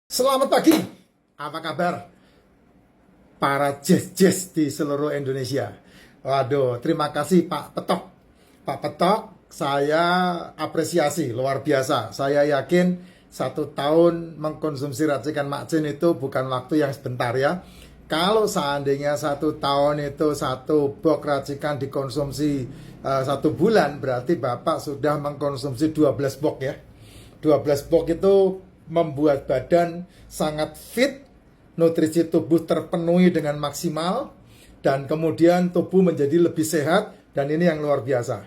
Selamat pagi, apa kabar para jazz di seluruh Indonesia? Waduh, terima kasih Pak Petok. Pak Petok, saya apresiasi luar biasa. Saya yakin 1 tahun mengkonsumsi racikan Makcin itu bukan waktu yang sebentar ya. Kalau seandainya 1 tahun itu 1 box racikan dikonsumsi 1 bulan, berarti Bapak sudah mengkonsumsi 12 box ya. 12 box itu membuat badan sangat fit, nutrisi tubuh terpenuhi dengan maksimal, dan kemudian tubuh menjadi lebih sehat. Dan ini yang luar biasa,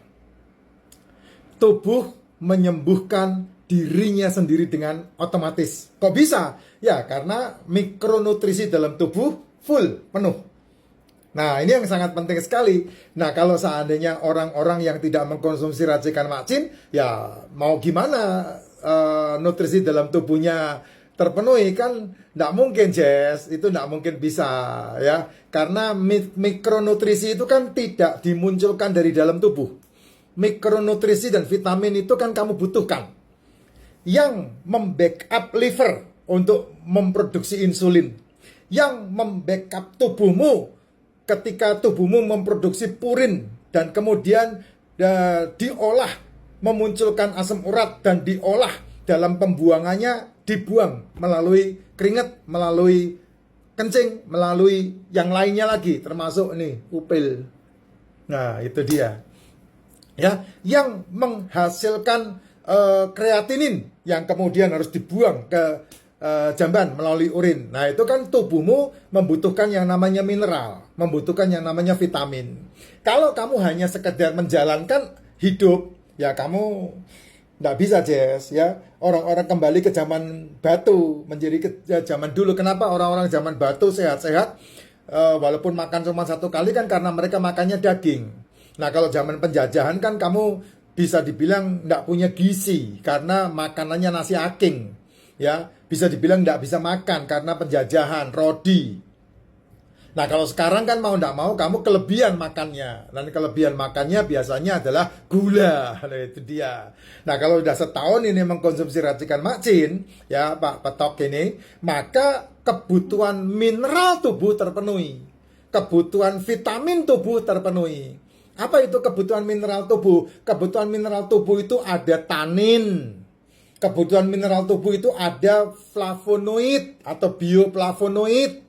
tubuh menyembuhkan dirinya sendiri dengan otomatis. Kok bisa? Ya karena mikronutrisi dalam tubuh full, penuh. Nah, ini yang sangat penting sekali. Nah, kalau seandainya orang-orang yang tidak mengkonsumsi racikan Makcin, ya mau gimana nutrisi dalam tubuhnya terpenuhi? Kan tidak mungkin, Jess. Itu tidak mungkin bisa ya. Karena mikronutrisi itu kan tidak dimunculkan dari dalam tubuh. Mikronutrisi dan vitamin itu kan kamu butuhkan, yang membackup liver untuk memproduksi insulin, yang membackup tubuhmu ketika tubuhmu memproduksi purin dan kemudian diolah memunculkan asam urat dan diolah dalam pembuangannya, dibuang melalui keringat, melalui kencing, melalui yang lainnya lagi termasuk nih upil. Nah, itu dia. Ya, yang menghasilkan kreatinin yang kemudian harus dibuang ke jamban melalui urin. Nah, itu kan tubuhmu membutuhkan yang namanya mineral, membutuhkan yang namanya vitamin. Kalau kamu hanya sekedar menjalankan hidup, ya kamu nggak bisa, Jess, ya. Orang-orang kembali ke zaman batu, menjadi ke zaman dulu. Kenapa orang-orang zaman batu sehat-sehat, walaupun makan cuma 1 kali kan karena mereka makannya daging. Nah, kalau zaman penjajahan kan kamu bisa dibilang nggak punya gizi karena makanannya nasi aking. Ya, bisa dibilang nggak bisa makan karena penjajahan, rodi. Nah, kalau sekarang kan mau nggak mau kamu kelebihan makannya. Dan kelebihan makannya biasanya adalah gula. Nah, itu dia. Nah, kalau udah 1 tahun ini mengkonsumsi racikan Makcin, ya Pak Petok ini, maka kebutuhan mineral tubuh terpenuhi. Kebutuhan vitamin tubuh terpenuhi. Apa itu kebutuhan mineral tubuh? Kebutuhan mineral tubuh itu ada tanin. Kebutuhan mineral tubuh itu ada flavonoid atau bioflavonoid.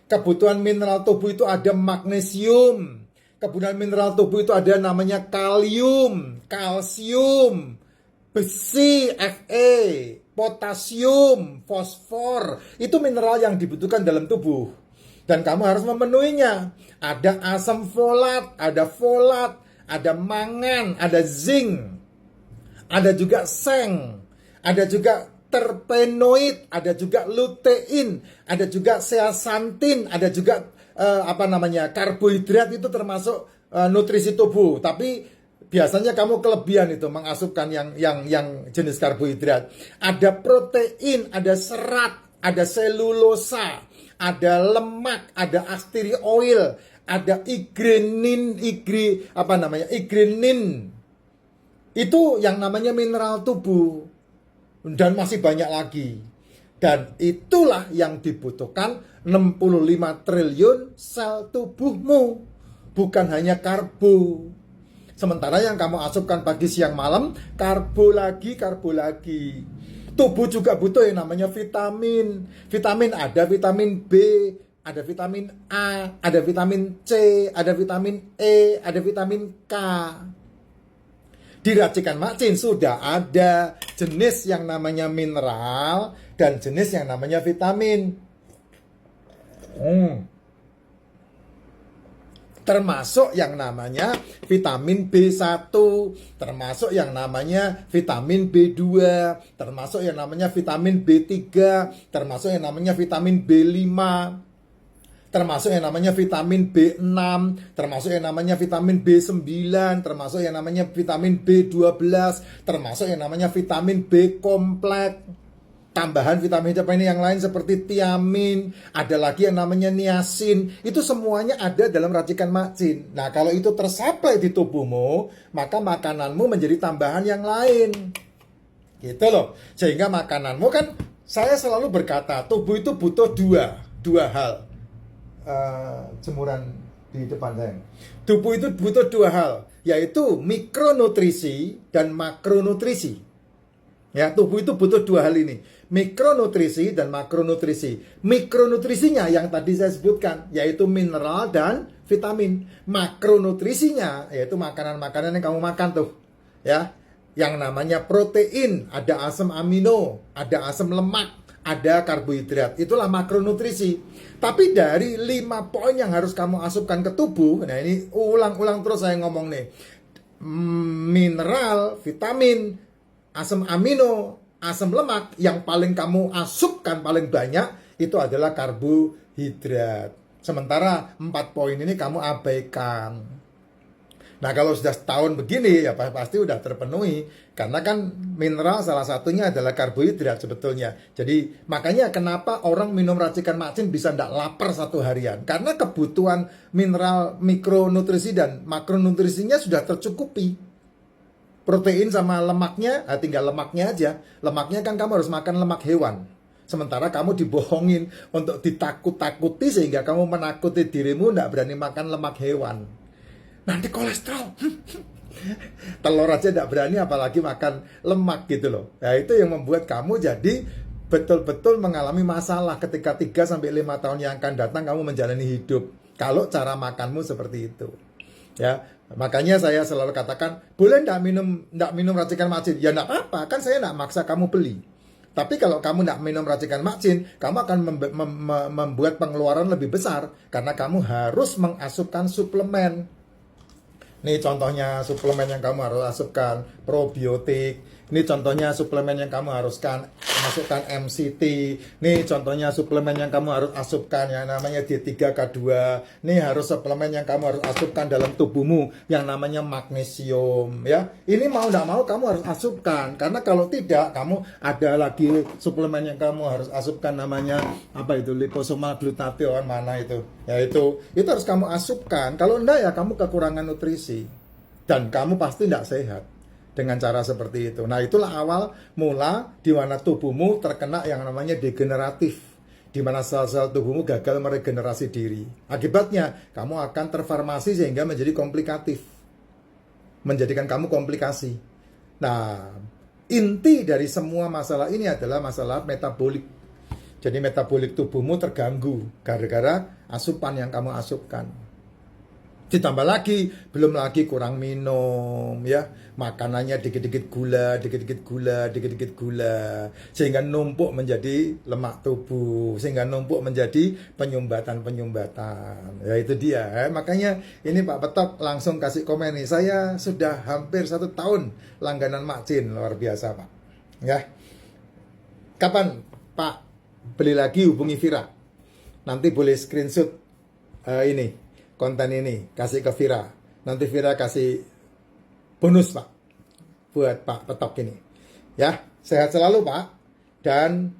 Kebutuhan mineral tubuh itu ada magnesium. Kebutuhan mineral tubuh itu ada namanya kalium, kalsium, besi, Fe, potasium, fosfor. Itu mineral yang dibutuhkan dalam tubuh. Dan kamu harus memenuhinya. Ada asam folat, ada mangan, ada zinc, ada juga seng, ada juga terpenoid, ada juga lutein, ada juga zeaxanthin, ada juga karbohidrat. Itu termasuk nutrisi tubuh. Tapi biasanya kamu kelebihan itu mengasupkan yang jenis karbohidrat. Ada protein, ada serat, ada selulosa, ada lemak, ada asteri oil, ada igrenin. Itu yang namanya mineral tubuh. Dan masih banyak lagi. Dan itulah yang dibutuhkan 65 triliun sel tubuhmu. Bukan hanya karbo. Sementara yang kamu asupkan pagi, siang, malam, karbo lagi. Tubuh juga butuh yang namanya vitamin. Vitamin ada vitamin B, ada vitamin A, ada vitamin C, ada vitamin E, ada vitamin K. Di racikan Makcin sudah ada jenis yang namanya mineral dan jenis yang namanya vitamin. Termasuk yang namanya vitamin B1, termasuk yang namanya vitamin B2, termasuk yang namanya vitamin B3, termasuk yang namanya vitamin B5, termasuk yang namanya vitamin B6, termasuk yang namanya vitamin B9, termasuk yang namanya vitamin B12, termasuk yang namanya vitamin B kompleks. Tambahan vitamin ini yang lain seperti tiamin, ada lagi yang namanya niacin. Itu semuanya ada dalam racikan Makcin. Nah, kalau itu tersaplai di tubuhmu, maka makananmu menjadi tambahan yang lain. Gitu loh. Sehingga makananmu kan saya selalu berkata, tubuh itu butuh dua hal. Jemuran di depan saya. Tubuh itu butuh dua hal, yaitu mikronutrisi dan makronutrisi. Ya, tubuh itu butuh dua hal ini, mikronutrisi dan makronutrisi. Mikronutrisinya yang tadi saya sebutkan, yaitu mineral dan vitamin. Makronutrisinya yaitu makanan-makanan yang kamu makan tuh, ya. Yang namanya protein, ada asam amino, ada asam lemak, ada karbohidrat. Itulah makronutrisi. Tapi dari 5 poin yang harus kamu asupkan ke tubuh, nah ini ulang-ulang terus saya ngomong nih. Mineral, vitamin, asam amino, asam lemak, yang paling kamu asupkan paling banyak itu adalah karbohidrat. Sementara 4 poin ini kamu abaikan. Nah, kalau sudah setahun begini ya pasti udah terpenuhi, karena kan mineral salah satunya adalah karbohidrat sebetulnya. Jadi makanya kenapa orang minum racikan macin bisa tidak lapar satu harian, karena kebutuhan mineral, mikronutrisi dan makronutrisinya sudah tercukupi. Protein sama lemaknya, tinggal lemaknya aja. Lemaknya kan kamu harus makan lemak hewan. Sementara kamu dibohongin untuk ditakut-takuti sehingga kamu menakuti dirimu tidak berani makan lemak hewan. Nanti kolesterol. Telur aja tidak berani apalagi makan lemak gitu loh. Nah, itu yang membuat kamu jadi betul-betul mengalami masalah ketika 3-5 tahun yang akan datang kamu menjalani hidup. Kalau cara makanmu seperti itu. Ya, makanya saya selalu katakan, boleh enggak minum racikan macin? Ya enggak apa-apa, kan saya enggak maksa kamu beli. Tapi kalau kamu enggak minum racikan macin, kamu akan membuat pengeluaran lebih besar karena kamu harus mengasupkan suplemen. Ini contohnya suplemen yang kamu harus asupkan, probiotik. Ini contohnya suplemen yang kamu haruskan masukkan MCT. Ini contohnya suplemen yang kamu harus asupkan yang namanya D3K2. Ini harus suplemen yang kamu harus asupkan dalam tubuhmu yang namanya magnesium, ya. Ini mau tidak mau kamu harus asupkan, karena kalau tidak kamu ada lagi suplemen yang kamu harus asupkan namanya apa itu, liposomal glutathione, mana itu? Ya itu harus kamu asupkan. Kalau enggak ya kamu kekurangan nutrisi dan kamu pasti tidak sehat dengan cara seperti itu. Nah, itulah awal mula di mana tubuhmu terkena yang namanya degeneratif, di mana sel-sel tubuhmu gagal meregenerasi diri. Akibatnya, kamu akan terfarmasi sehingga menjadi komplikatif, menjadikan kamu komplikasi. Nah, inti dari semua masalah ini adalah masalah metabolik. Jadi metabolik tubuhmu terganggu gara-gara asupan yang kamu asupkan. Ditambah lagi, belum lagi kurang minum, ya. Makanannya dikit-dikit gula, sehingga numpuk menjadi lemak tubuh, sehingga numpuk menjadi penyumbatan. Ya itu dia. Makanya ini Pak Petok langsung kasih komen nih, saya sudah hampir 1 tahun langganan macin, luar biasa Pak. Ya. Kapan Pak beli lagi, hubungi Vira. Nanti boleh screenshot ini. Konten ini kasih ke Vira, nanti Vira kasih bonus Pak buat Pak Petok ini, ya. Sehat selalu Pak, dan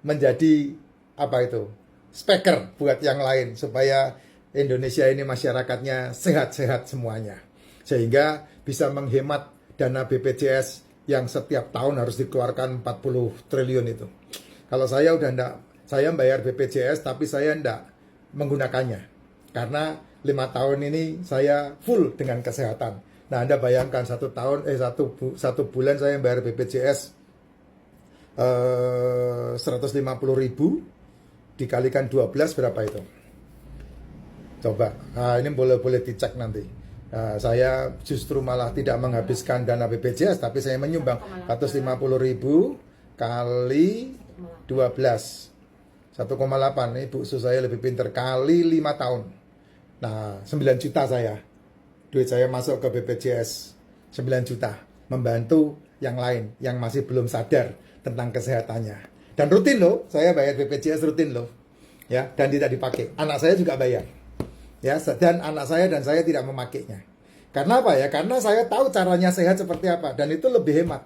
menjadi apa itu, speaker buat yang lain supaya Indonesia ini masyarakatnya sehat-sehat semuanya, sehingga bisa menghemat dana BPJS yang setiap tahun harus dikeluarkan 40 triliun itu. Kalau saya udah enggak, saya bayar BPJS tapi saya enggak menggunakannya. Karena 5 tahun ini saya full dengan kesehatan. Nah, Anda bayangkan 1 tahun, satu bulan saya bayar BPJS 150.000 dikalikan 12 berapa itu? Coba, ini boleh dicek nanti. Saya justru malah tidak menghabiskan dana BPJS, tapi saya menyumbang 150.000 kali 12. 1,8. Ini Bu Su saya lebih pintar, kali 5 tahun. Nah, 9 juta saya. Duit saya masuk ke BPJS 9 juta. Membantu yang lain yang masih belum sadar tentang kesehatannya. Dan rutin loh, saya bayar BPJS rutin loh. Ya, dan tidak dipakai. Anak saya juga bayar. Ya, dan anak saya dan saya tidak memakainya. Karena apa ya? Karena saya tahu caranya sehat seperti apa, dan itu lebih hemat.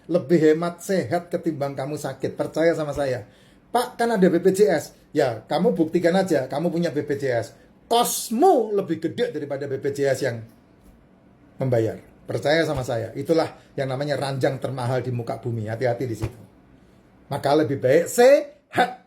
Lebih hemat sehat ketimbang kamu sakit. Percaya sama saya. Pak, kan ada BPJS. Ya, kamu buktikan aja kamu punya BPJS. Kosmu lebih gede daripada BPJS yang membayar. Percaya sama saya. Itulah yang namanya ranjang termahal di muka bumi. Hati-hati di situ. Maka lebih baik sehat.